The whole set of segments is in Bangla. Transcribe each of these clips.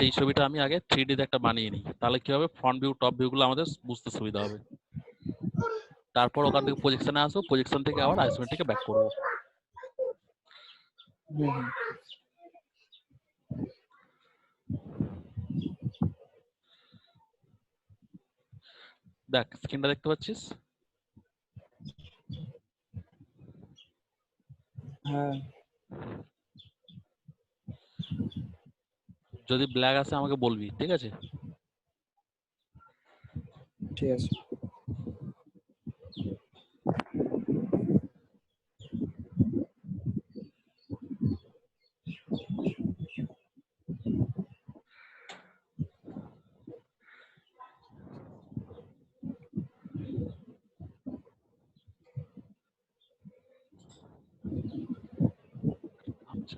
এই ছবিটা আমি আগে 3D তে একটা বানিয়ে নিই, তাহলে কি হবে, ফ্রন্ট ভিউ টপ ভিউ গুলো আমাদের বুঝতে সুবিধা হবে। তারপর ওখান থেকে প্রজেকশনে আসবো, প্রজেকশন থেকে আবার আইসোমেট্রিকে ব্যাক করবো। দেখ স্ক্রিনটা দেখতে পাচ্ছিস? হ্যাঁ যদি ব্ল্যাক আসে আমাকে বলবি, ঠিক আছে? ঠিক আছে। আচ্ছা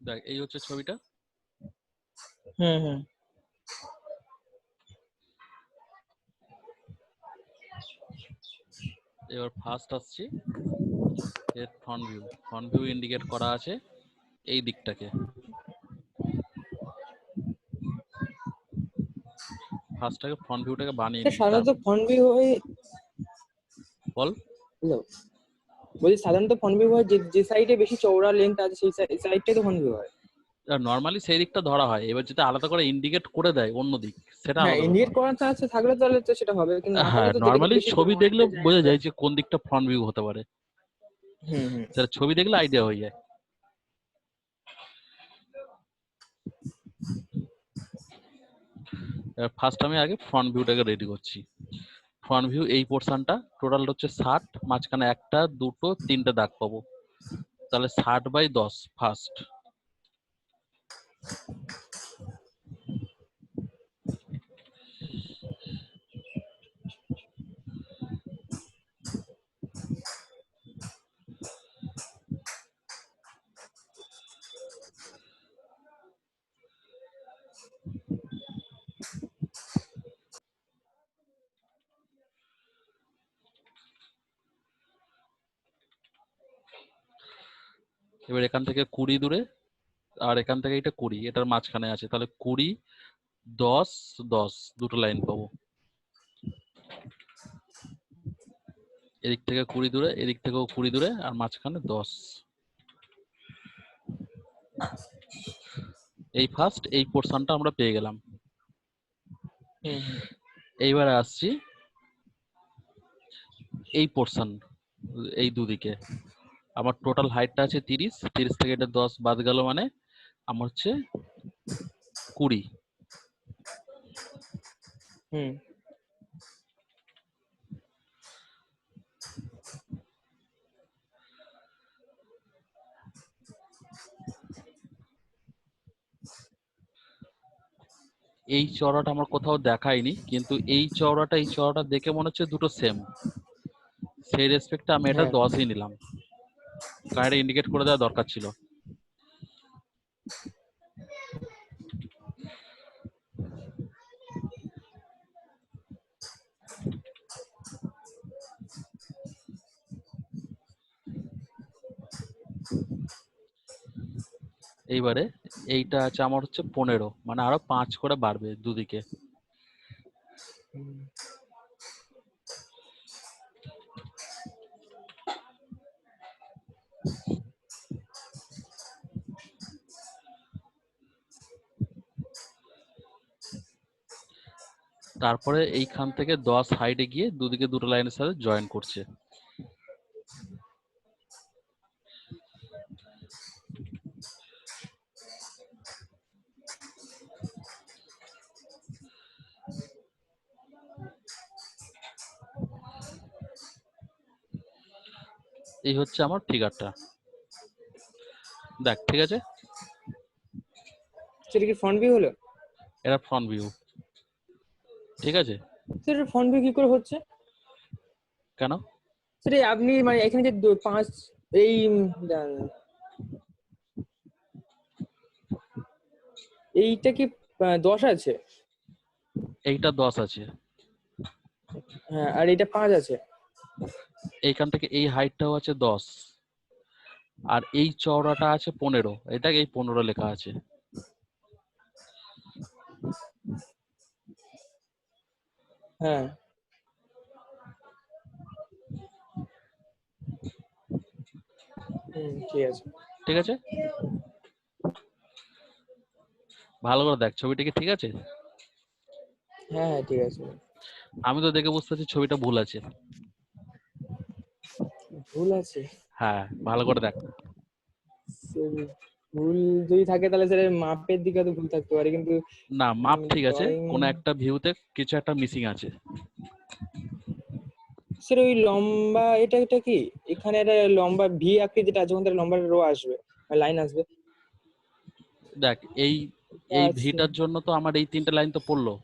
দেখ এই হচ্ছে ছবিটা। হুম। এবার ফার্স্ট আসছি এর ফ্রন্ট ভিউ ইন্ডিকেট করা আছে এই দিকটাকে। ফার্স্টটাকে ফ্রন্ট ভিউটাকে বানিয়ে নিই। সাধারণত ফ্রন্ট ভিউ হয়, বল। বলছি সাধারণত ফ্রন্ট ভিউ হয় যে সাইডে বেশি চওড়া লেন্থ আছে সেই সাইডটাই তো ফ্রন্ট ভিউ হয়। নরমালি সেই দিকটা ধরা হয়, এবার যেটা আলাদা করে ইন্ডিকেট করে দেয় অন্য দিক সেটা হ্যাঁ, আলাদা ইন্ডিকেট ব্যাপার। করা আছে থাকলে তাহলে তো সেটা হবে, কিন্তু না হ্যাঁ, থাকলে তো নরমালি বেশি ছবি অনেকটা দেখলে জায়গা বোঝা তো- যায় যে কোন দিকটা ফ্রন্ট ভিউ হতে পারে। হুম। সেটা ছবি দেখলে আইডিয়া হয়ে যায়। ফার্স্ট আমি আগে ফ্রন্ট ভিউটাকে রেডি করছি। ফ্রন্ট ভিউ এই পোর্শনটা টোটাল হচ্ছে 60, মাঝখানে একটা দুটো তিনটে দাগ পাবো, তাহলে 60/10 ফার্স্ট। এবার এখান থেকে 20 দূরে, আর এখান থেকে এটা 20, এটার মাঝখানে আছে, তাহলে 20, 10, 10 দুটো লাইন পাবো। এদিক থেকে 20 দূরে, এদিক থেকেও 20 দূরে, আর মাঝখানে 10। এই ফার্স্ট এই পোর্শনটা আমরা পেয়ে গেলাম। এইবারে আসছি এই পোর্শন, এই দুদিকে আমার টোটাল হাইটটা আছে 30, 30 থেকে এটা 10 বাদ গেল, মানে আমার হচ্ছে 20। এই চওড়াটা আমার কোথাও দেখায়নি, কিন্তু এই চওড়াটা দেখে মনে হচ্ছে দুটো সেম। সেই রেসপেক্টে আমি এটা 10ই নিলাম, কারণ এটা ইন্ডিকেট করে দেওয়া দরকার ছিল। এইবারে এইটা আছে আমার হচ্ছে 15, মানে আরো 5 করে বাড়বে দুদিকে। তারপরে এইখান থেকে 10 হাইটে গিয়ে দুদিকে দুটো লাইনের সাথে জয়েন করছে। এই হচ্ছে আমার ফিগারটা, দেখ ঠিক আছে। সেটা কি ফ্রন্ট ভিউ হলো? এটা ফ্রন্ট ভিউ, ঠিক আছে। সেটা ফ্রন্ট ভিউ কি করে হচ্ছে? কেন? সেটা আপনি মানে এখানে যে 5 এই এইটা কি 10 আছে। এইটা 10 আছে, হ্যাঁ, আর এটা 5 আছে। এইখান থেকে এই হাইটটাও আছে 10, আর এই চওড়াটা আছে 15, এটা এই 15 লেখা আছে। হ্যাঁ, ঠিক আছে। ঠিক আছে, ভালো করে দেখ ছবিটা কি ঠিক আছে? হ্যাঁ হ্যাঁ, ঠিক আছে। আমি তো দেখে বুঝতে পারছি ছবিটা ভুল আছে। ভুল আছে? হ্যাঁ, ভালো করে দেখ। ভুল যদি থাকে তাহলে স্যার মাপের দিকে তো ভুল থাকতে পারে, কিন্তু না, মাপ ঠিক আছে, ড্রয়িং কোন একটা ভিউতে কিছু একটা মিসিং আছে। স্যার ওই লম্বা এটা এটা কি এখানে একটা লম্বা ভি আকৃতি যেটা আছে ওখান থেকে লম্বা রো আসবে, লাইন আসবে। দেখ এই এটা এই আছে। ভিটার জন্য তো আমার এই 3টে লাইন তো পড়লো,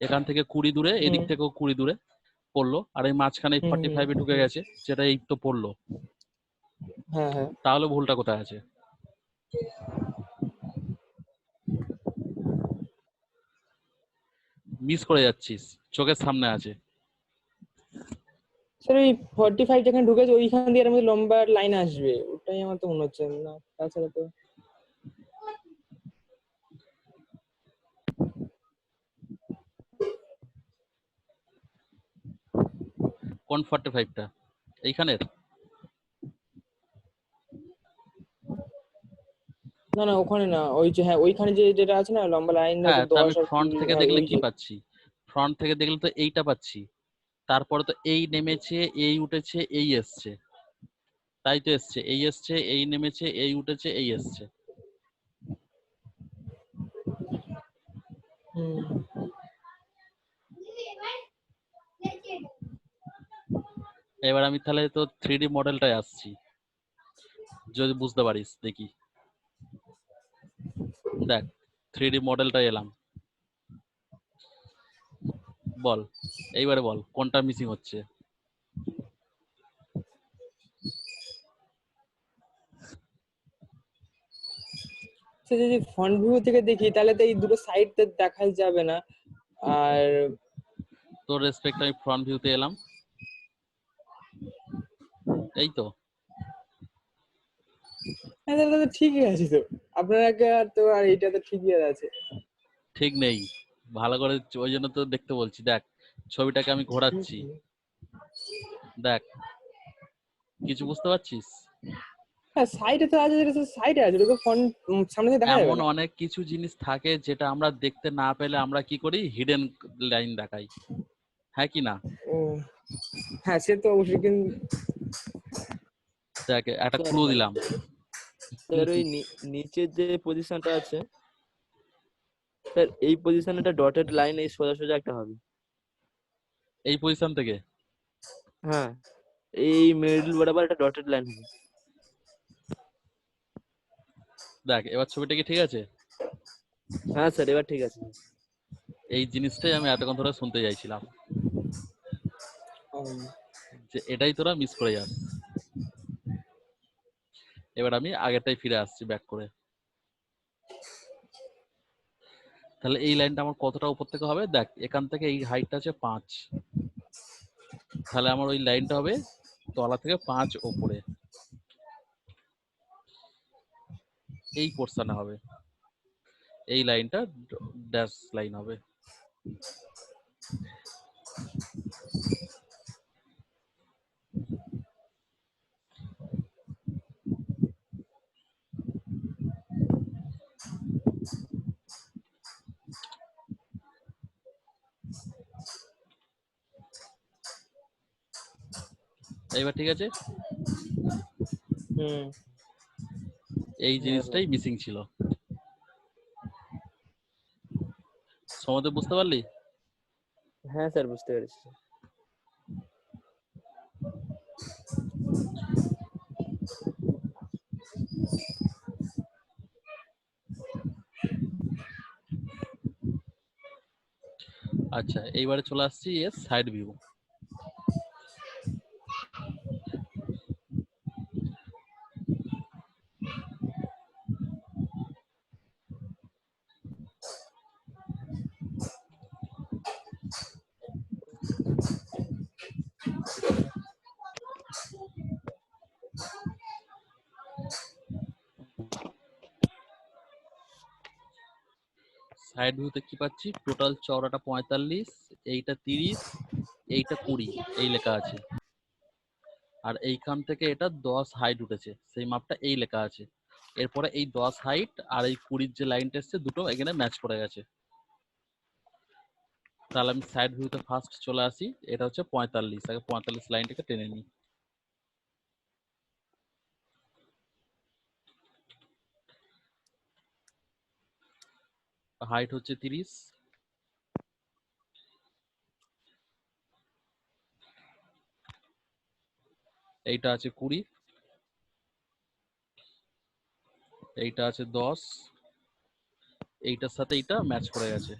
এখান থেকে 20 দূরে, এদিক হুম থেকেও 20 দূরে পড়লো, আর এই মাঝখানে হুম হুম 45-এ ঢুকে গেছে, যেটা এই তো পড়লো। হ্যাঁ হ্যাঁ। তাহলে ভুলটা কোথায় আছে? মিস করে যাচ্ছিস, চোখের সামনে আছে। স্যার ওই 45 যেখানে ঢুকেছে ওইখান দিয়ে এর মধ্যে লম্বা লাইন আসবে, ওটাই আমার তো মনে হচ্ছে না, তাছাড়া তো। কোন 45টা? এইখানের? না না, ওখানে না, ওই যে হ্যাঁ ওইখানে যে যেটা আছে না লম্বা লাইন হ্যাঁ, হয়তো তা 10 আমি আর ফ্রন্ট 20, থেকে হ্যাঁ দেখলে ওই কি যে। পাচ্ছি? ফ্রন্ট থেকে দেখলে তো এইটা পাচ্ছি, তারপরে তো এই নেমেছে, এই উঠেছে, এই এসছে, তাই তো এসছে, এই এসছে, এই নেমেছে, এই উঠেছে, এই এসছে। হুম এবার আমি তাহলে তো 3D মডেলটায় আসছি, যদি বুঝতে পারিস দেখি। দেখ 3D মডেলটায় এলাম, বল এইবারে বল কোনটা মিসিং হচ্ছে। সে যদি ফ্রন্ট ভিউ থেকে দেখি তাহলে তো এই দুটো সাইড দেখা যাবে না। আর তোর রেসপেক্ট আমি ফ্রন্ট ভিউতে এলাম, এই তো। হ্যাঁ তাহলে তো ঠিকই আছে তো, আপনার আগে তো আর এইটা তো ঠিকই আছে। ঠিক নেই, ভালো করে, ওই জন্য তো দেখতে বলছি। দেখ ছবিটাকে আমি ঘোরাচ্ছি, দেখ কিছু বুঝতে পারছিস? হ্যাঁ সাইডে তো আছে, যেটা সাইডে আছে ওটা ফ্রন্ট সামনে থেকে দেখা যাবে এমন না। অনেক কিছু জিনিস থাকে যেটা আমরা দেখতে না পেলে আমরা কি করি, হিডেন লাইন দেখাই, হ্যাঁ কি না? ও হ্যাঁ, সে তো অবশ্যই, কিন্তু দেখ একটা স্যার ক্লু দিলাম। স্যার ওই নিচের যে পজিশনটা আছে স্যার, এই পজিশনে একটা ডটেড লাইন এই সোজা সোজা একটা হবে। এই পজিশন থেকে হ্যাঁ, এই মিডল বরাবর একটা ডটেড লাইন হবে। দেখ এবার ছবিটা কি ঠিক আছে? হ্যাঁ স্যার, এবার ঠিক আছে। এই জিনিসটাই আমি এতক্ষণ ধরে শুনতে চাইছিলাম, উম, যে এটাই তোরা মিস করে যাস। এবার আমি আগেরটাই ফিরে আসছি ব্যাক করে। তাহলে এই লাইনটা আমার কতটা উপর থেকে হবে? দেখ এখান থেকে এই হাইটটা আছে 5, তাহলে আমার ওই লাইনটা হবে তলা থেকে 5 ওপরে, এই পোর্শনে হবে, এই লাইনটা ড্যাশ লাইন হবে। এইবার ঠিক আছে, হুম এই হ্যাঁ জিনিসটাই মিসিং ছিল। সমতে বুঝতে পারলি? হ্যাঁ স্যার, বুঝতে পেরেছি। আচ্ছা এইবারে চলে আসছি এর সাইড ভিউ। সাইড ভিউতে কি পাচ্ছি, টোটাল চওড়াটা 45, এইটা 30, এইটা 20 এই লেখা আছে। আর এইখান থেকে এটা 10 হাইট উঠেছে, সেই মাপটা এই লেখা আছে। এরপরে এই 10 হাইট আর এই 20 যে লাইনটা এসছে দুটো এখানে ম্যাচ করে গেছে। তাহলে আমি সাইড ভিউতে ফার্স্ট চলে আসি, এটা হচ্ছে 45, আগে 45 লাইনটাকে টেনে নিই। হাইট হচ্ছে 30, এইটা আছে 20, এইটা আছে 10, এইটার সাথে এইটা ম্যাচ করে গেছে।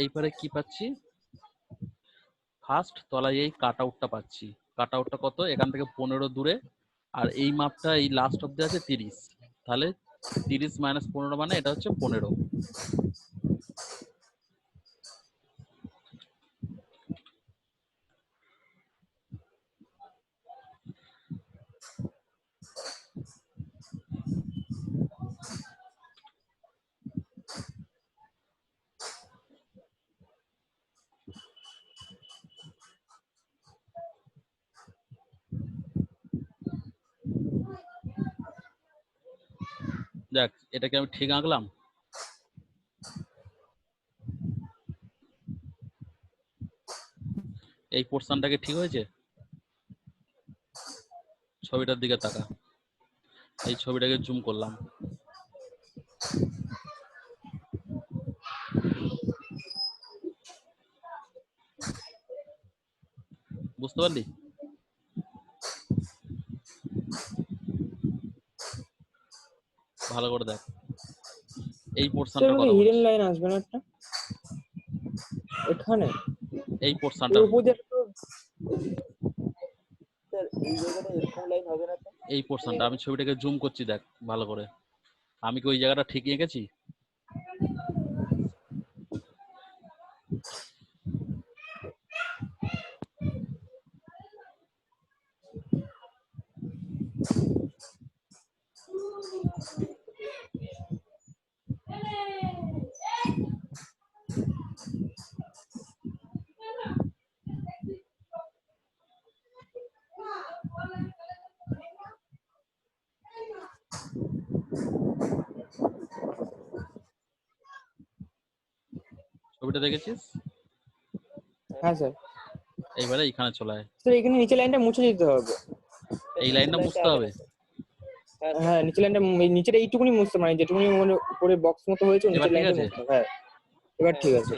এইবারে কি পাচ্ছি, ফার্স্ট তলায় এই কাট আউটটা পাচ্ছি। কাট আউটটা কত, এখান থেকে 15 দূরে, আর এই মাপটা এই লাস্ট অব্দি আছে 30, তাহলে 30 - 15 মানে এটা হচ্ছে 15। দেখ এটাকে আমি ঠিক আঁকলাম। এই পোর্শনটাকে ঠিক হয়েছে, ছবিটার দিকে তাকা, এই ছবিটাকে জুম করলাম, বুঝতে পারলি? ভালো করে দেখ এই স্যার পোর্শনটার ওখানে কথা হিডেন বলছি, লাইন আসবে না একটা এখানে এই এর পোর্শনটার, উপর দিয়ে তো স্যার এই জায়গাটা এরকম লাইন হবে না তো? এই পোর্শনটা আমি ছবিটাকে জুম করছি, দেখ ভালো করে। আমি কি ওই জায়গাটা ঠিক এঁকেছি? ছবিটা দেখেছিস? হ্যাঁ স্যার। এইবারে এইখানে চলে আয়, স্যার এখানে নিচে লাইনটা মুছে দিতে হবে। এই লাইনটা মুছতে হবে। হ্যাঁ নিচে লাইনটা নিচের এইটুকুনি মুছতে মানে যেটুকুনি মানে উপরে বক্স মতো হয়েছে এবার নিচের ঠিক লাইনটা আছে? মুছতে হবে। হ্যাঁ এবার ঠিক আছে।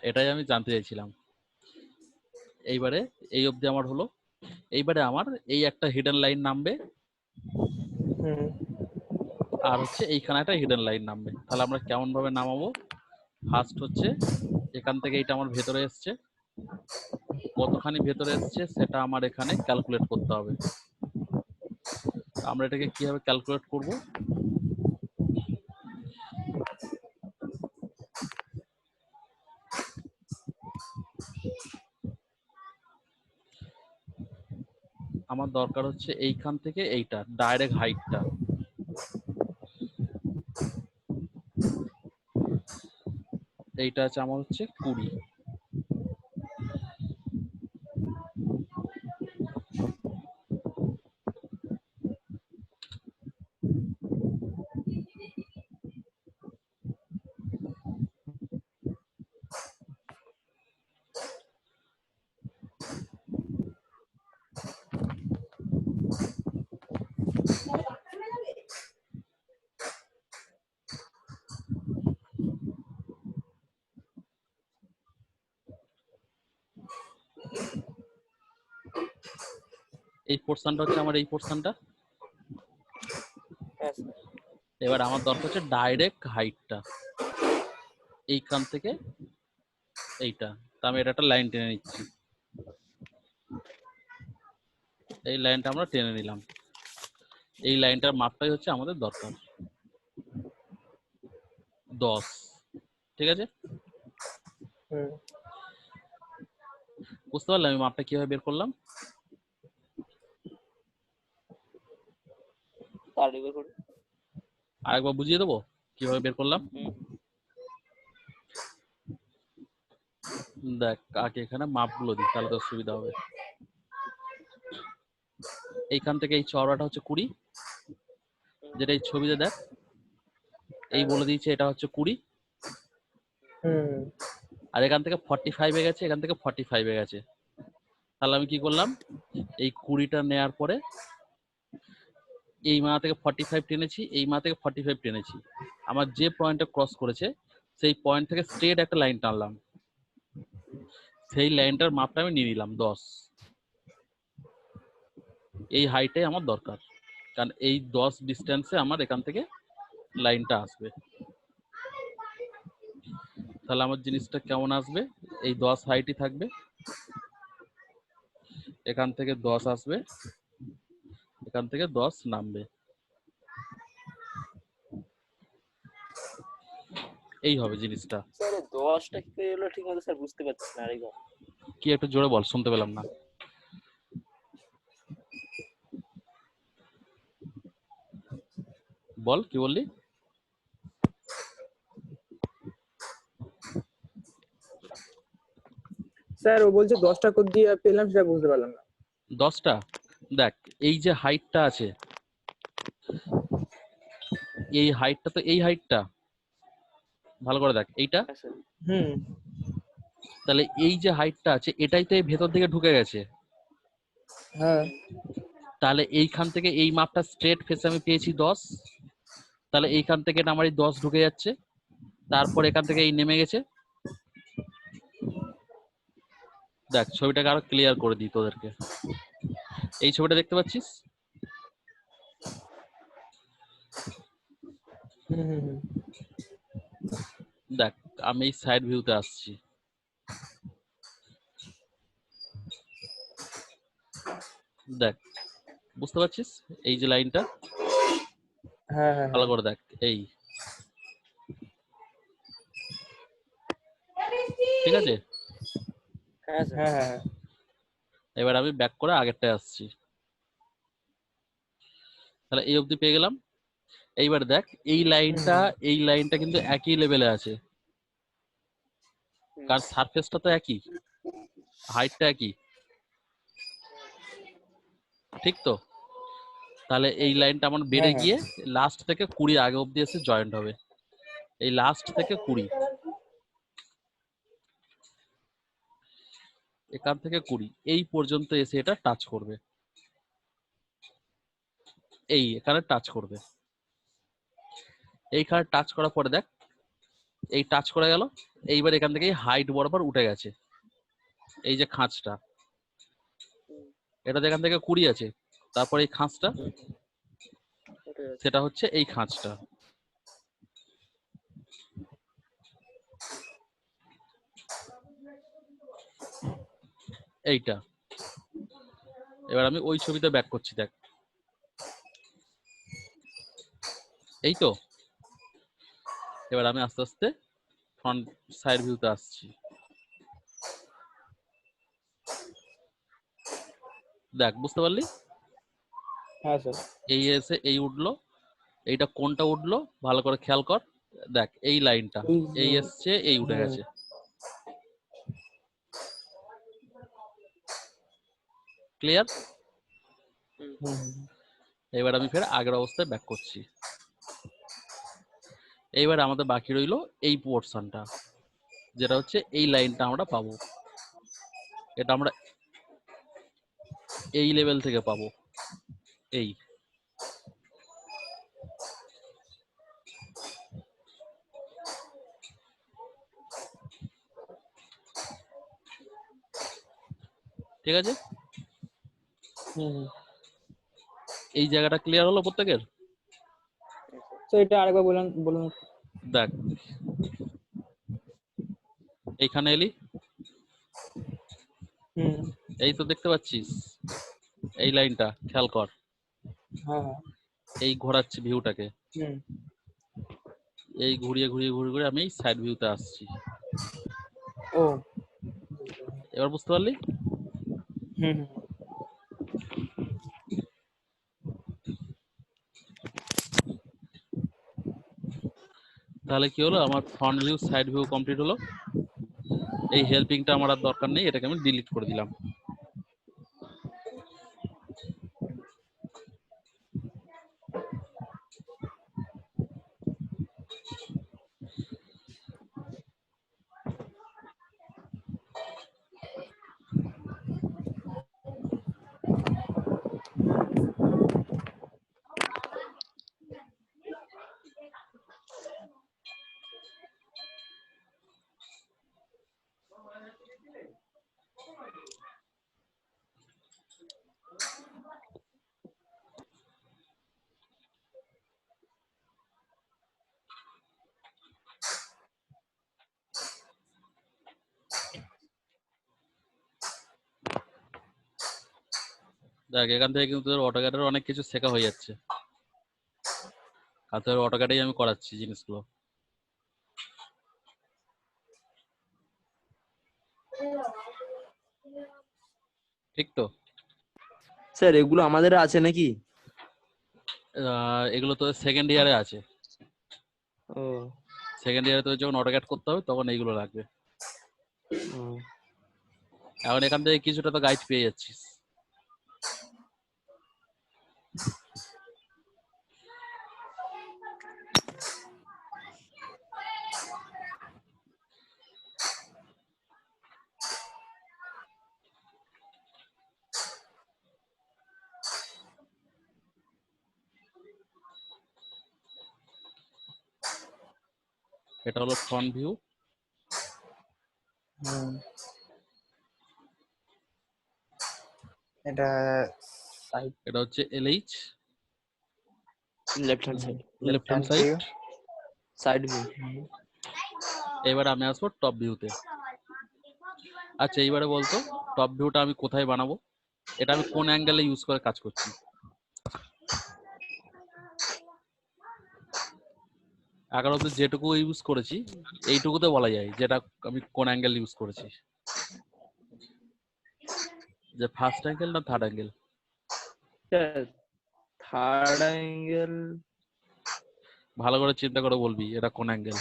এটাই আমি জানতে চাইছিলাম। এইবারে এই অবধি আমার হলো, এইবারে আমার এই একটা হিডেন লাইন নামবে, হুম আর হচ্ছে এইখানে একটা হিডেন লাইন নামবে। তাহলে আমরা কেমন ভাবে নামাবো, ফার্স্ট হচ্ছে এখান থেকে এইটা আমার ভেতরে এসছে, কতখানি ভেতরে এসছে সেটা আমার এখানে ক্যালকুলেট করতে হবে। আমরা এটাকে কিভাবে ক্যালকুলেট করব, আমার দরকার হচ্ছে এইখান থেকে এইটা ডাইরেক্ট হাইটটা, এইটা আছে আমার হচ্ছে 20। এই পোর্শনটা হচ্ছে আমার এই পোর্শনটা। হ্যাঁ স্যার। এবার আমার দরকার হচ্ছে ডাইরেক্ট হাইটটা, এইখান থেকে এইটা। তা আমি এটা একটা লাইন টেনে নিচ্ছি, এই লাইনটা আমরা টেনে নিলাম। এই লাইনটার মাপটাই হচ্ছে আমাদের দরকার, 10। ঠিক আছে, হুম বুঝতে পারলাম আমি মাপটা কিভাবে বের করলাম। তাড়াতাড়ি বের করুন। আরেকবার বুঝিয়ে দেবো কিভাবে বের করলাম। দেখ কাকে এখানে মাপগুলো দিই, তাহলে তোর সুবিধা হবে। এইখান থেকে এই চওড়াটা হচ্ছে 20, যেটা এই ছবিতে দেখ, এই বলে দিয়েছে এটা হচ্ছে 20। হুম আর এখান থেকে 45 এ গেছে, এখান থেকে 45 এ গেছে। তাহলে আমি কি করলাম, এই 20টা নেয়ার পরে এই মা থেকে 45 টেনেছি, এই মা থেকে 45 টেনেছি। আমার যে পয়েন্টটা ক্রস করেছে সেই পয়েন্ট থেকে স্ট্রেট একটা লাইন টানলাম, সেই লাইনটার মাপটা আমি নিয়ে নিলাম 10। এই হাইটাই আমার দরকার, কারণ এই 10 ডিস্টেন্সে আমার এখান থেকে লাইনটা আসবে। তাহলে আমার জিনিসটা কেমন আসবে, এই 10 হাইটই থাকবে, এখান থেকে 10 আসবে, এখান থেকে 10 নামবে, এই হবে জিনিসটা। স্যার 10টা কি করে এলো ঠিক মতো স্যার বুঝতে পারছি না, আরেকবার কি একটু জোরে বল, শুনতে পেলাম না। বল কি বললি। স্যার, ও বলছে 10টা কোড দিয়ে পেলাম, সেটা বুঝতে পারলাম না। 10টা দেখ, এই যে হাইটটা আছে, এই হাইটটা তো এই হাইটটা, ভালো করে দেখ এইটা, হ্যাঁ স্যার হুম তাহলে এই যে হাইটটা আছে এটাই তো এই ভেতর দিকে ঢুকে গেছে। হ্যাঁ তাহলে এইখান থেকে এই মাপটা স্ট্রেট ফেসে আমি পেয়েছি 10, তাহলে এইখান থেকে এটা আমার এই 10 ঢুকে যাচ্ছে, তারপর এখান থেকে এই নেমে গেছে। দেখ ছবিটাকে আরো ক্লিয়ার করে দিই তোদেরকে, এই ছবিটা দেখতে পাচ্ছিস, হুম হুম হুম দেখ আমি এই সাইড ভিউতে আসছি, দেখ বুঝতে পারছিস এই যে লাইনটা, হ্যাঁ হ্যাঁ ভালো হ্যাঁ করে দেখ, এই ঠিক আছে। হ্যাঁ স্যার হ্যাঁ হ্যাঁ এবার আমি ব্যাক করে আগেরটায় আসছি, তাহলে এই অবধি পেয়ে গেলাম। এইবার দেখ এই লাইনটা কিন্তু একই লেভেলে আছে, কারণ সারফেসটা তো একই, হাইটটা একই, ঠিক তো। তাহলে এই লাইনটা আমার বেড়ে হ্যাঁ গিয়ে লাস্ট থেকে 20 আগে অবধি এসে জয়েন্ট হবে, এই লাস্ট থেকে 20, এখান থেকে 20 এই পর্যন্ত এসে এটা টাচ করবে, এই এখানে টাচ করবে। এইখানে টাচ করার পরে দেখ এই টাচ করে গেল, এইবার এখান থেকে হাইট বরাবর উঠে গেছে, এই যে খাঁজটা, এটা এখান থেকে 20 আছে, তারপর এই খাঁজটা, ওটাই আছে। সেটা হচ্ছে এই খাঁজটা। এইটা, এবার আমি ওই ছবিতে ব্যাক করছি, দেখ এই তো। এবার আমি আস্তে আস্তে ফ্রন্ট সাইড ভিউতে আসছি, দেখ বুঝতে পারলি, হ্যাঁ স্যার এই এসে এই উঠলো, এইটা কোনটা উঠলো ভালো করে খেয়াল কর, দেখ এই লাইনটা এই এসছে এই উঠে গেছে, ক্লিয়ার। হুম এবার আমি ফের আগের অবস্থায় ব্যাক করছি। এইবার আমাদের বাকি রইলো এই পোর্শনটা, যেটা হচ্ছে এই লাইনটা আমরা পাবো, এটা আমরা এই লেভেল থেকে পাবো, এই ঠিক আছে। হুম এই জায়গাটা ক্লিয়ার হলো প্রত্যেকের। স্যার, এটা আরেকবার বলুন বলুন। দেখ এইখানে এলি, হুম এই তো দেখতে পাচ্ছিস এই লাইনটা খেয়াল কর, হ্যাঁ হ্যাঁ এই ঘোরাচ্ছি ভিউটাকে, হুম এই ঘুরিয়ে ঘুরিয়ে ঘুরিয়ে ঘুরিয়ে আমি সাইড ভিউতে আসছি, ও এবার বুঝতে পারলি। হুম তাহলে কি হলো, আমার front view side view complete হলো। এই হেল্পিংটা আমার আর দরকার নেই, এটাকে আমি ডিলিট করে দিলাম। দেখ, এখান থেকে কিন্তু অটোক্যাডের অনেক কিছু শেখা হয়ে যাচ্ছে, আর তোর অটোক্যাডেই আমি করাচ্ছি জিনিসগুলো। ঠিক তো? স্যার এগুলো আমাদের আছে নাকি? এগুলো তো সেকেন্ড ইয়ারে আছে। ও সেকেন্ড ইয়ারে তো যখন অটোক্যাড করতে হবে তখন এইগুলো লাগবে। ও। এখন এখান থেকে কিছুটা তো গাইড পেয়ে যাচ্ছিস। এটা হলো ফ্রন্ট ভিউ, এটা সাইড এটা হচ্ছে LH, left hand side, left hand side. Side view. এবারে আমি আসবো টপ ভিউতে। আচ্ছা, এইবারে বলতো টপ ভিউটা আমি কোথায় বানাবো, এটা আমি কোন অ্যাঙ্গেলে ইউজ করে কাজ করছি? এখন অব্দি যেটুকু ইউজ করেছি এইটুকুতে বলা যায় যেটা আমি কোন অ্যাঙ্গেল ইউজ করেছি, যে ফার্স্ট অ্যাঙ্গেল না থার্ড অ্যাঙ্গেল। Third angle. ভালো করে চিন্তা করে বলবি এটা কোন অ্যাঙ্গেল।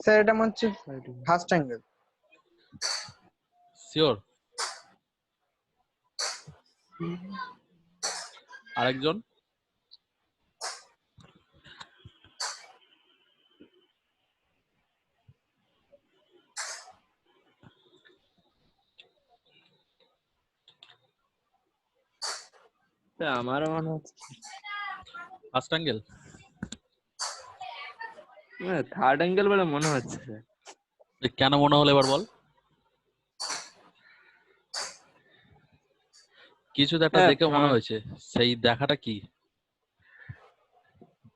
স্যার এটা মনে হচ্ছে ফার্স্ট অ্যাঙ্গেল। শিওর? আরেকজন? আমারও মনে হচ্ছে ফার্স্ট অ্যাঙ্গেল। থার্ড অ্যাঙ্গেল বলে মনে হচ্ছে স্যার। কেন মনে হলো এবার বল? কিছু তো একটা দেখে মনে হয়েছে, সেই দেখাটা কি?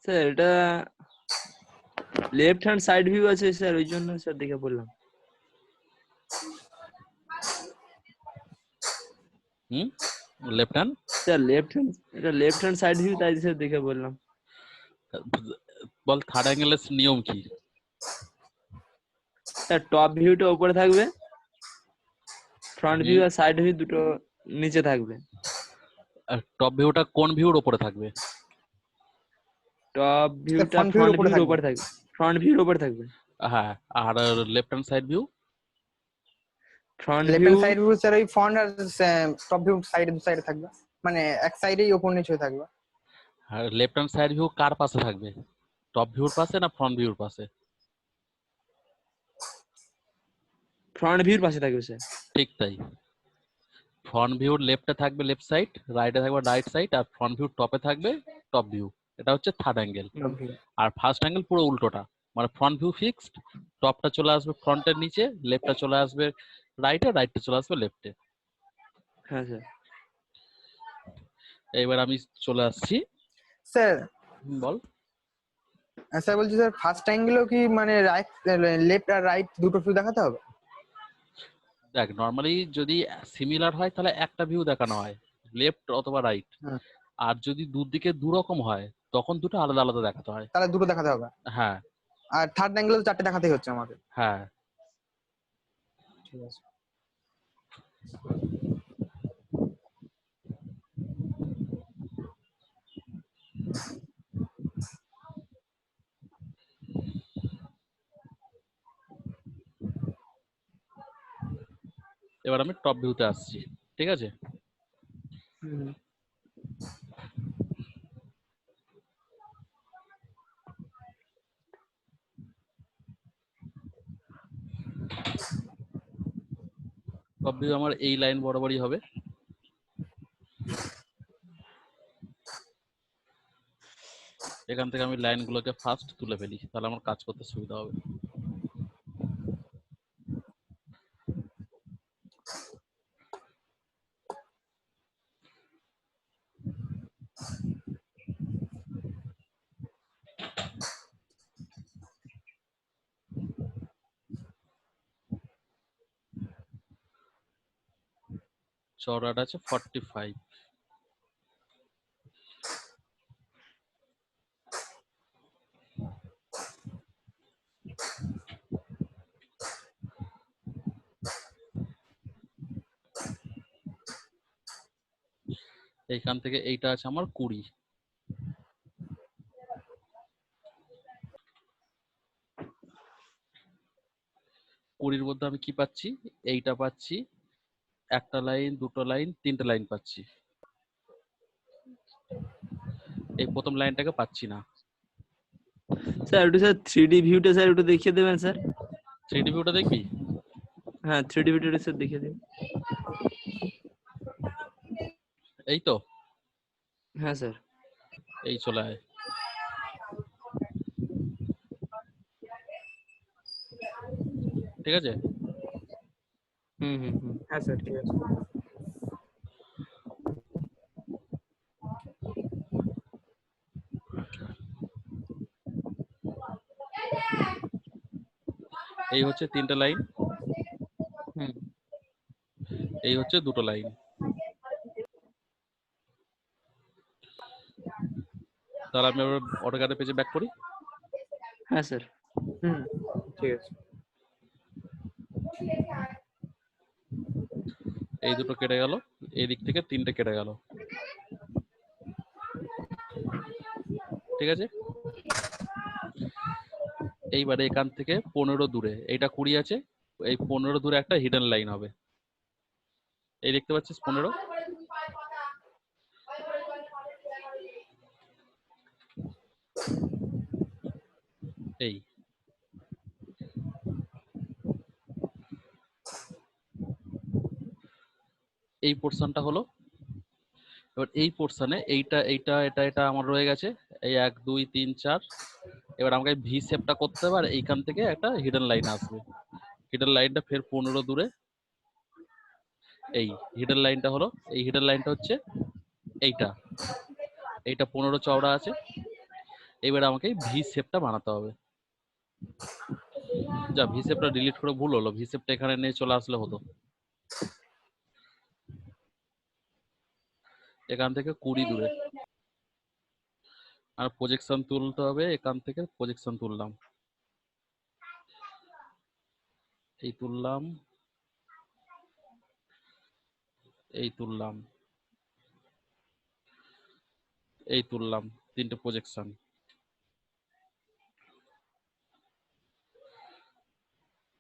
স্যার এটা লেফট হ্যান্ড সাইড ভিউ আছে স্যার, ওই জন্য স্যার দেখে বললাম। Left hand? Sir left hand, এটা লেফট হ্যান্ড সাইড ভিউ, তাই স্যার দেখে বললাম। বল থার্ড অ্যাঙ্গেলের নিয়ম কি? স্যার টপ ভিউটা উপরে থাকবে, ফ্রন্ট ভিউ আর সাইড ভিউ দুটো নিচে থাকবে। টপ ভিউটা কোন ভিউর উপরে থাকবে? টপ ভিউটা ফ্রন্ট ভিউর উপরে থাকবে, ফ্রন্ট ভিউর উপরে থাকবে। হ্যাঁ, আর left hand side view? Front left view hand side view sir ওই ফ্রন্ট আর টপ ভিউ সাইডে দু সাইডে থাকবে, মানে এক সাইডেই ওপর নিচে হয়ে থাকবে। আর লেফট হ্যান্ড সাইড ভিউ কার পাশে থাকবে, টপ ভিউর পাশে না ফ্রন্ট ভিউর পাশে? ফ্রন্ট ভিউর পাশে থাকবে স্যার। ঠিক তাই, ফ্রন্ট ভিউর লেফটে থাকবে লেফট সাইড, রাইটে থাকবে রাইট সাইড, আর ফ্রন্ট ভিউর টপে থাকবে টপ ভিউ। এটা হচ্ছে থার্ড অ্যাঙ্গেল। আর ফার্স্ট অ্যাঙ্গেল পুরো উল্টোটা, মানে ফ্রন্ট ভিউ ফিক্সড, টপটা চলে আসবে ফ্রন্টের নিচে, লেফটটা চলে আসবে রাইটে, রাইটটা চলে আসবে লেফটে। হ্যাঁ স্যার। এইবার আমি চলে আসছি। স্যার বল। স্যার বলছি স্যার ফার্স্ট অ্যাঙ্গেলও কি মানে রাইট লেফট আর রাইট দুটো ভিউ দেখাতে হবে? দেখ, নর্মালি যদি সিমিলার হয় তাহলে একটা ভিউ দেখানো হয়, লেফট অথবা রাইট। আর যদি দুদিকে দু রকম হয় তখন দুটো আলাদা আলাদা দেখাতে হয়। তাহলে দুটো দেখাতে হবে। হ্যাঁ। আর থার্ড অ্যাঙ্গেল চারটে দেখাতেই হচ্ছে আমাকে। হ্যাঁ। ঠিক আছে। এবার আমি টপ ভিউতে আসছি, ঠিক আছে? হুম টপ ভিউ আমার এই লাইন বরাবরই হবে। এখান থেকে আমি লাইনগুলোকে ফার্স্ট তুলে ফেলি, তাহলে আমার কাজ করতে সুবিধা হবে। চওড়াটা আছে 45। এইখান থেকে এইটা আছে আমার 20। কুড়ির মধ্যে আমি কি পাচ্ছি? এইটা পাচ্ছি, একটা লাইন, দুটো লাইন, তিনটে লাইন পাচ্ছি। এই প্রথম লাইনটাকে পাচ্ছি না। স্যার একটু স্যার 3D ভিউটা স্যার একটু দেখিয়ে দেবেন স্যার। 3D ভিউটা দেখবি? হ্যাঁ 3D ভিউটা স্যার দেখিয়ে দিন। এই তো, হ্যাঁ স্যার। এই চলে আয়। ঠিক আছে? হুম হুম হুম। হ্যাঁ স্যার ঠিক আছে। এই হচ্ছে তিনটে লাইন, হুম এই হচ্ছে দুটো লাইন। তাহলে আমি আবার অটোক্যাডের পেজে ব্যাক করি। হ্যাঁ স্যার। হুম ঠিক আছে। এই দুটো কেটে গেল, এই দিক থেকে তিনটে কেটে গেল। ঠিক আছে? এইবারে এখান থেকে 15 দূরে, এইটা 20 আছে, এই 15 দূরে একটা হিডেন লাইন হবে। এই দেখতে পাচ্ছিস 15? এই এই পোর্শনটা হলো। এবার এই পোর্শনে এইটা এইটা এটা এটা আমার রয়ে গেছে, এই 1 2 3 4। এবার আমাকে ভি শেপটা করতে হবে, আর এইখান থেকে একটা হিডেন লাইন আসবে। হিডেন লাইনটা ফের 15 দূরে। এই হিডেন লাইনটা হলো, এই হিডেন লাইনটা হচ্ছে এইটা, এইটা 15 চওড়া আছে। এবার আমাকে ভি শেপটা বানাতে হবে। যা, ভি শেপটা ডিলিট করে ভুল হলো, ভি শেপটা এখানে নিয়ে চলে আসলে হতো। এখান থেকে 20 দূরে, আর প্রজেকশন তুলতে হবে। এখান থেকে প্রজেকশন তুললাম, এই তুললাম, এই তুললাম, এই তুললাম, তিনটে প্রজেকশন।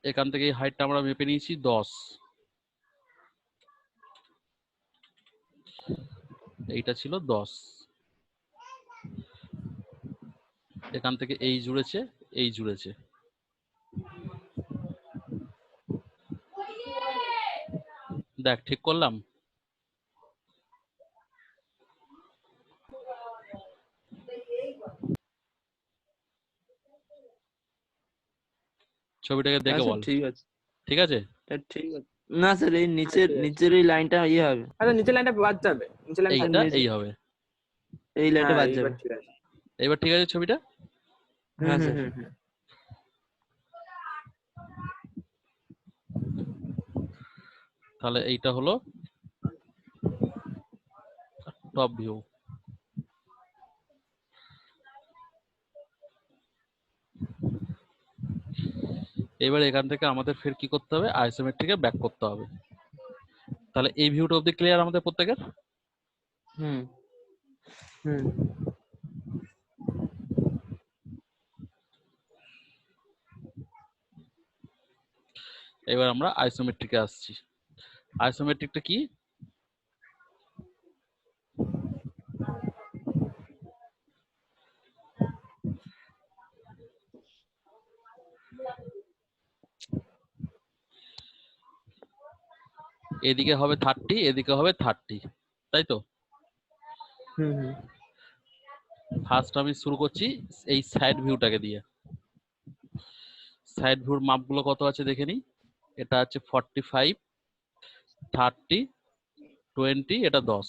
এখান থেকে এই হাইটটা আমরা মেপে নিয়েছি 10। এইটা ছিল 10। এখান থেকে এই জুড়েছে, এই জুড়েছে। দেখ ঠিক করলাম? ছবিটাকে দেখে বল, ঠিক আছে। ঠিক আছে? ঠিক আছে। না স্যার এই নিচের এই লাইনটা ইয়ে হবে। আচ্ছা নিচের লাইনটা বাদ যাবে, নিচের লাইন এইটা এই হবে, এই লাইনটা বাদ যাবে। এইবার ঠিক আছে। এবার ঠিক আছে ছবিটা? হ্যাঁ হুম স্যার। হুম হুম। তাহলে এইটা হলো টপ ভিউ। এবার এখান থেকে আমাদের ফের কি করতে হবে? আইসোমেট্রিকে ব্যাক করতে হবে। তাহলে এই ভিউটা অবধি ক্লিয়ার আমাদের প্রত্যেকের? হুম হুম এবার আমরা আইসোমেট্রিকে আসছি। আইসোমেট্রিকটা কি? এদিকে হবে 30, এদিকে হবে 30, তাই তো? হুম হুম। ফার্স্ট আমি শুরু করছি এই সাইড ভিউটাকে দিয়ে। সাইড ভিউর মাপগুলো কত আছে দেখে নিই। এটা আছে 45, 30, 20, এটা 10।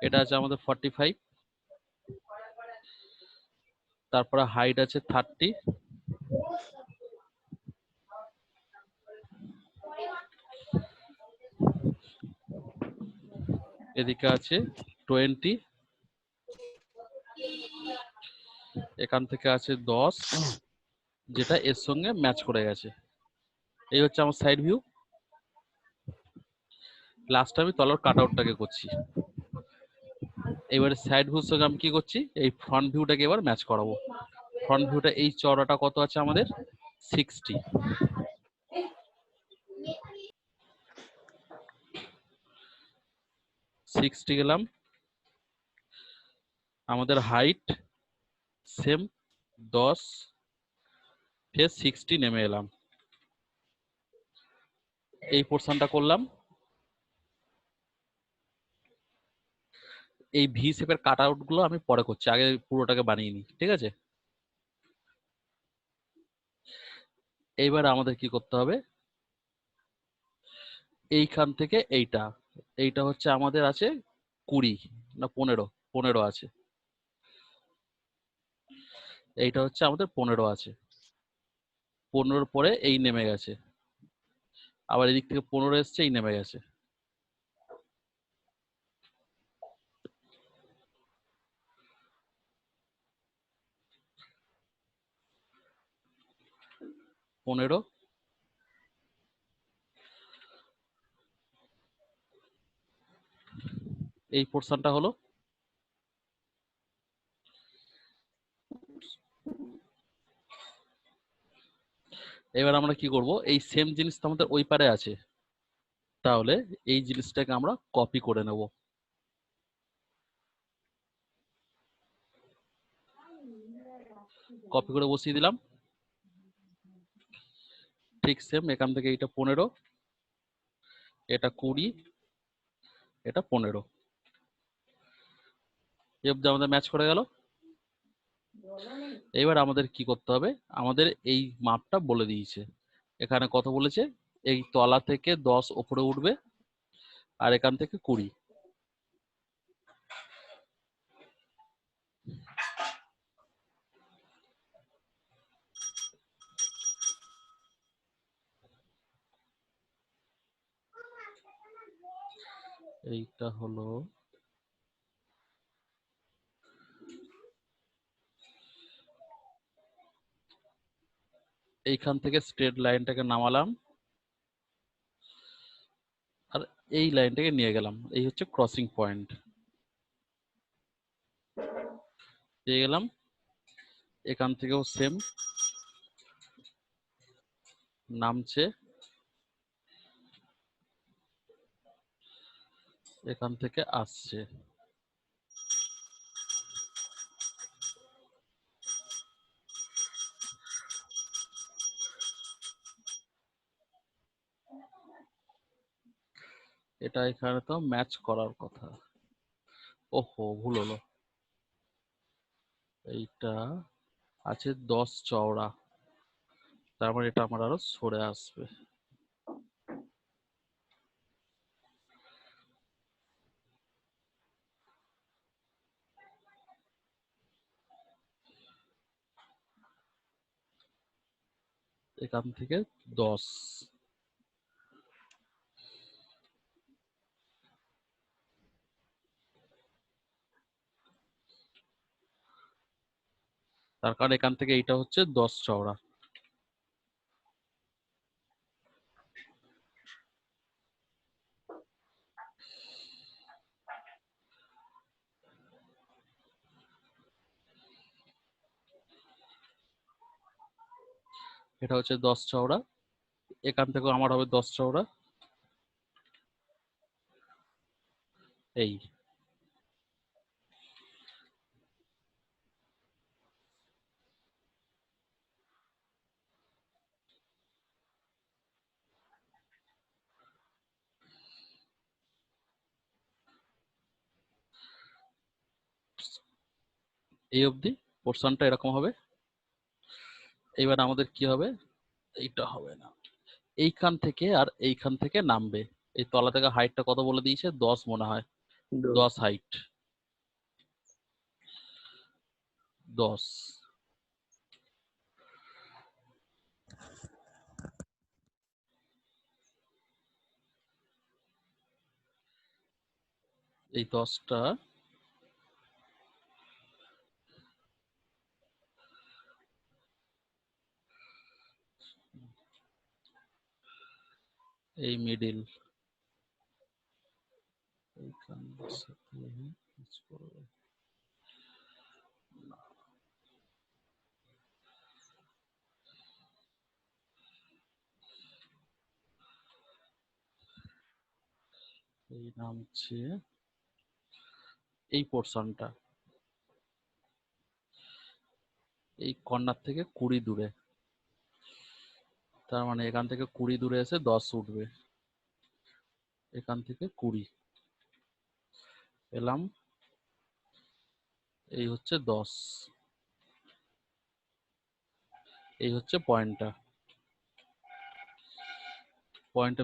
এটা আছে আমাদের 45, তারপরে হাইট আছে 30, এদিকে আছে 20, এখান থেকে আছে 10, যেটা এর সঙ্গে ম্যাচ করে গেছে। এই হচ্ছে আমার সাইড ভিউ। লাস্ট আমি তলার কাট আউটটাকে করছি। এবারে সাইড ভিউর সঙ্গে আমি কি করছি, এই ফ্রন্ট ভিউটাকে এবার ম্যাচ করাবো। ফ্রন্ট ভিউটা এই চওড়াটা কত আছে আমাদের 60, 60 গেলাম। আমাদের হাইট সেম 10, ফের 60 নেমে এলাম। এই পোর্শনটা করলাম। এই ভি শেপের কাট আউট গুলো আমি পরে করছি, আগে পুরোটাকে বানিয়ে নিই, ঠিক আছে? এইবার আমাদের কি করতে হবে, এইখান থেকে এইটা, এইটা হচ্ছে আমাদের আছে 20 না 15, 15 আছে। এইটা হচ্ছে আমাদের 15 আছে। 15 পরে এই নেমে গেছে, আবার এদিক থেকে 15 এসছে, এই নেমে গেছে। পনেরো, এই পোর্শনটা হলো। এবার আমরা কি করব, এই সেম জিনিস তো আমাদের ওই পারে আছে, তাহলে এই জিনিসটাকে আমরা কপি করে নেব। কপি করে বসিয়ে দিলাম। ঠিক সেম এখান থেকে এটা 15, এটা 20, এটা 15, এই অবধি আমাদের ম্যাচ করে গেল। এবার আমাদের কি করতে হবে, আমাদের এই মাপটা বলে দিয়েছে। এখানে কত বলেছে, এই তলা থেকে 10 উপরে উঠবে, আর এখান থেকে 20। এইটা হলো, এইখান থেকে স্ট্রেট লাইনটাকে নামালাম, আর এই লাইনটাকে নিয়ে গেলাম, এই হচ্ছে ক্রসিং পয়েন্ট। পেয়ে গেলাম। এখান থেকেও সেম নামছে, এখান থেকে আসছে। এটা এখানে তো ম্যাচ করার কথা। ওহো, ভুল হলো। এইটা আছে 10 চওড়া, তার মানে এটা আমার আরো সরে আসবে। এখান থেকে 10, তার কারণ এখান থেকে এইটা হচ্ছে 10 চওড়া। এটা হচ্ছে 10 চওড়া, এখান থেকেও আমার হবে 10 চওড়া, এই এই অবধি পোর্শনটা এরকম হবে। এবার আমাদের কি হবে, এইটা হবে না, এইখান থেকে আর এইখান থেকে নামবে। এই তলা থেকে হাইটটা কত বলে দিয়েছে, 10 মনে হয়, 10 হাইট, 10। এই 10টা এই মিডিল এইখানের সাথে match করবে। এই নামছে এই পোর্শনটা এই কর্নার থেকে 20 দূরে, তার মানে এখান থেকে 20 দূরে এসে 10 উঠবে, এখান থেকে 20 এলাম, এই হচ্ছে 10, এই হচ্ছে পয়েন্টটা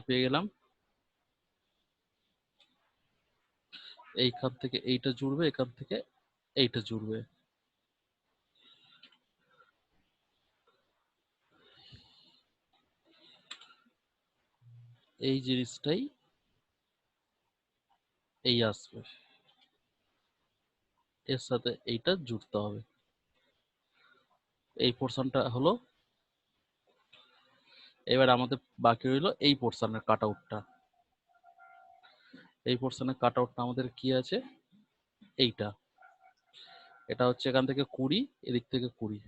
পেয়ে গেলাম। এইখান থেকে এইটা জুড়বে, এখান থেকে এইটা জুড়বে, এই জিনিসটাই এই আসবে, এর সাথে এইটা জুড়তে হবে। এই পোর্শনটা হলো, এবার আমাদের বাকি রইলো এই পোর্শনের কাট আউটটা। এই পোর্শনের কাট আউটটা আমাদের কি আছে, এইটা, এটা হচ্ছে এখান থেকে 20, এদিক থেকে 20,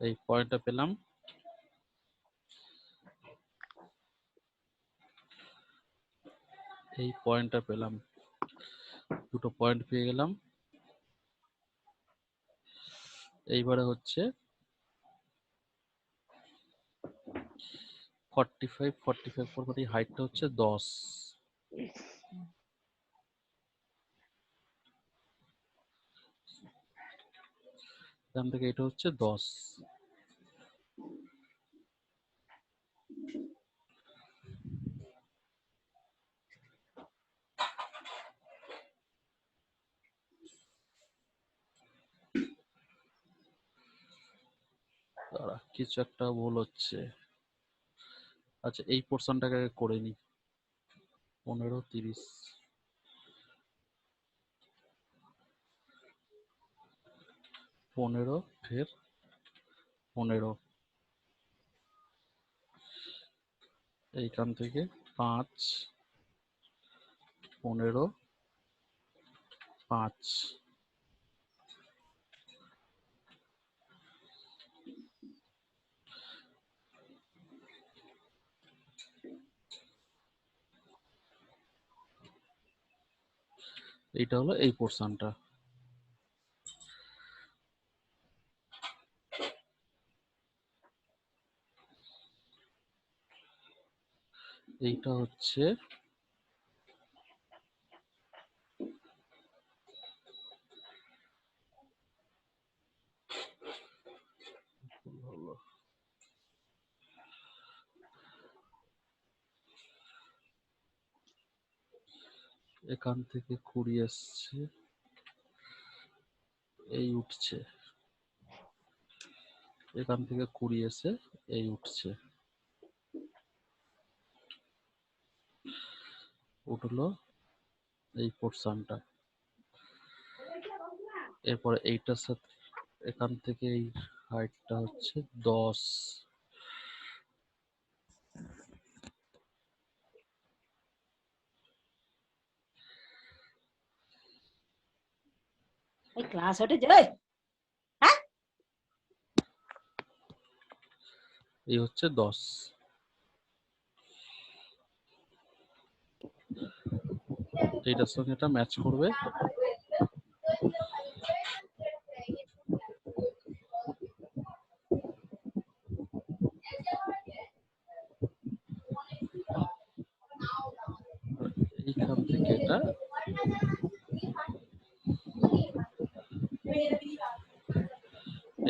এই পয়েন্টটা পেলাম। এই পয়েন্টটা পেলাম, দুটো পয়েন্ট পেয়ে গেলাম। এইবারে হচ্ছে 45 পর হাইটটা হচ্ছে 10, এখান থেকে এটা হচ্ছে 10, দাঁড়া কিছু একটা ভুল হচ্ছে। আচ্ছা এই পোর্শনটাকে করে নি, 15, 30, 15 ফের 15, এইখান থেকে 5, 15, 5, এইটা হলো এই পোর্শনটা। এইটা হচ্ছে এখান থেকে 20 এসছে, এই উঠছে, এখান থেকে 20 এসে এই উঠছে, উঠলো এই পোর্শনটা। এরপরে এইটার সাথে এখান থেকে এই হাইটটা হচ্ছে 10, ক্লাস হটে যায়। এই হচ্ছে 10, এইটার সঙ্গে এটা ম্যাচ করবে। এইখান থেকে এটা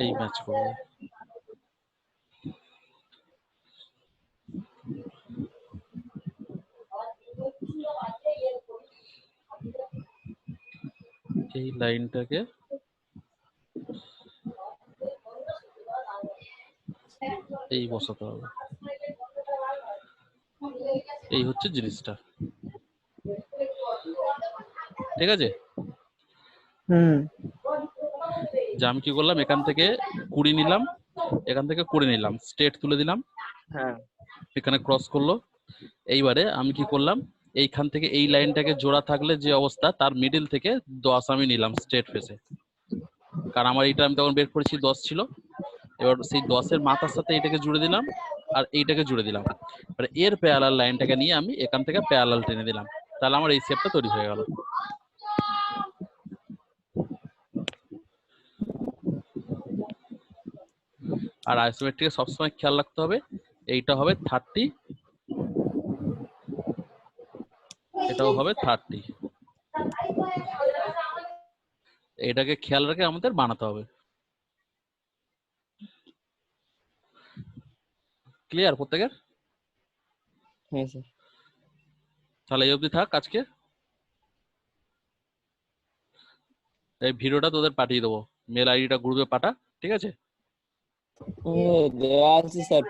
এই ম্যাচ করবে। এই লাইনটাকে এই বসাতে হবে। এই হচ্ছে জিনিসটা, ঠিক আছে? যে আমি কি করলাম, এখান থেকে 20 নিলাম, এখান থেকে 20 নিলাম, স্ট্রেট তুলে দিলাম, হ্যাঁ এখানে ক্রস করলো। এইবারে আমি কি করলাম, এইখান থেকে এই লাইনটাকে জোড়া থাকলে যে অবস্থা, তার মিডিল থেকে 10 আমি নিলাম স্ট্রেট ফেসে, কারণ আমার এইটা আমি তখন বের করেছি 10 ছিল। এবার সেই 10-এর মাথার সাথে এইটাকে জুড়ে দিলাম আর এইটাকে জুড়ে দিলাম। এবার এর প্যারালাল লাইনটাকে নিয়ে আমি এখান থেকে প্যারালাল টেনে দিলাম, তাহলে আমার এই শেপটা তৈরি হয়ে গেল। আর আইসোমেট্রিকে সবসময় খেয়াল রাখতে হবে, এইটা হবে 30, এটাও হবে 30। এটাকে খেয়াল রেখে আমাদের বানাতে হবে। ক্লিয়ার প্রত্যেকের? হ্যাঁ স্যার। তাহলে এই অবধি থাক আজকে। এই ভিডিওটা তোদের পাঠিয়ে দেবো, মেল আইডিটা গ্রুপে পাঠা, ঠিক আছে? দেওয়া আছে স্যার,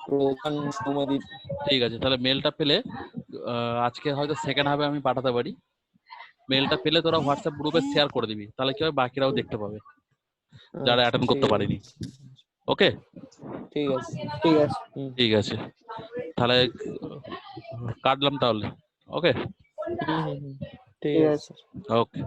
প্রধান সৌম্যদীপ। ঠিক আছে, তাহলে মেলটা পেলে আজকে হয়তো সেকেন্ড হাফে আমি পাঠাতে পারি। মেলটা পেলে তোরা হোয়াটসঅ্যাপ গ্রুপে শেয়ার করে দিবি, তাহলে কি হবে, বাকিরাও দেখতে পাবে যারা অ্যাটেন্ড করতে পারেনি। ওকে, ঠিক আছে ঠিক আছে। ঠিক আছে, তাহলে কাটলাম তাহলে। ওকে, ঠিক আছে। ওকে।